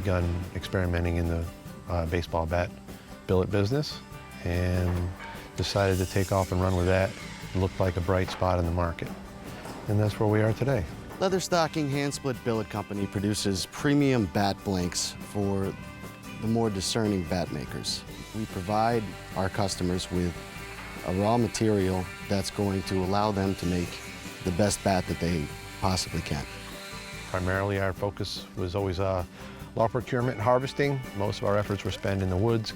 begun experimenting in the baseball bat billet business and decided to take off and run with that. It looked like a bright spot in the market. And that's where we are today. Leather Stocking Hand Split Billet Company produces premium bat blanks for the more discerning bat makers. We provide our customers with a raw material that's going to allow them to make the best bat that they possibly can. Primarily our focus was always log procurement and harvesting. Most of our efforts were spent in the woods,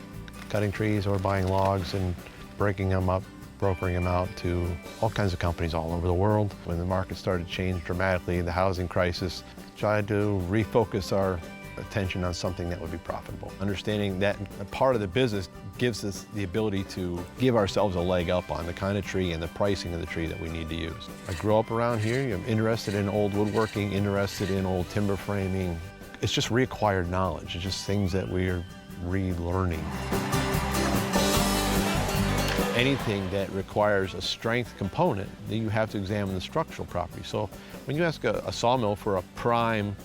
cutting trees or buying logs and breaking them up, brokering them out to all kinds of companies all over the world. When the market started to change dramatically, the housing crisis, tried to refocus our attention on something that would be profitable. Understanding that a part of the business gives us the ability to give ourselves a leg up on the kind of tree and the pricing of the tree that we need to use. I grew up around here. I'm interested in old woodworking, interested in old timber framing. It's just reacquired knowledge. It's just things that we're relearning. Anything that requires a strength component, then you have to examine the structural properties. So when you ask a sawmill for a prime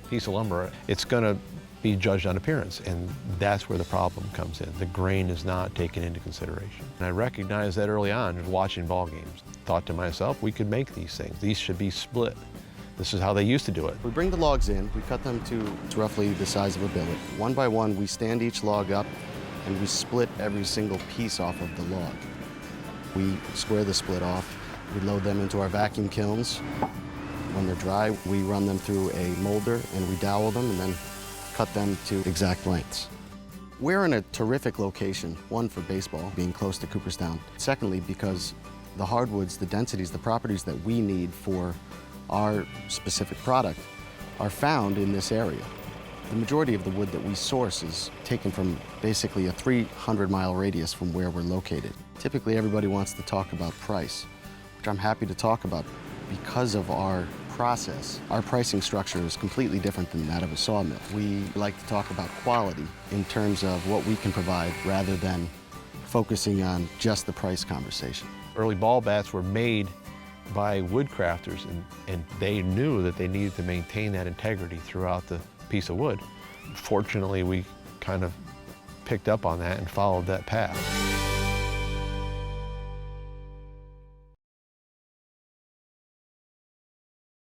piece of lumber, it's going to be judged on appearance, and that's where the problem comes in. The grain is not taken into consideration. And I recognized that early on, just watching ball games. Thought to myself, we could make these things. These should be split. This is how they used to do it. We bring the logs in, we cut them to roughly the size of a billet. One by one, we stand each log up and we split every single piece off of the log. We square the split off, we load them into our vacuum kilns. When they're dry, we run them through a molder and we dowel them and then cut them to exact lengths. We're in a terrific location, one for baseball, being close to Cooperstown. Secondly, because the hardwoods, the densities, the properties that we need for our specific product are found in this area. The majority of the wood that we source is taken from basically a 300-mile radius from where we're located. Typically, everybody wants to talk about price, which I'm happy to talk about because of our process. Our pricing structure is completely different than that of a sawmill. We like to talk about quality in terms of what we can provide rather than focusing on just the price conversation. Early ball bats were made by wood crafters, and they knew that they needed to maintain that integrity throughout the piece of wood. Fortunately, we kind of picked up on that and followed that path.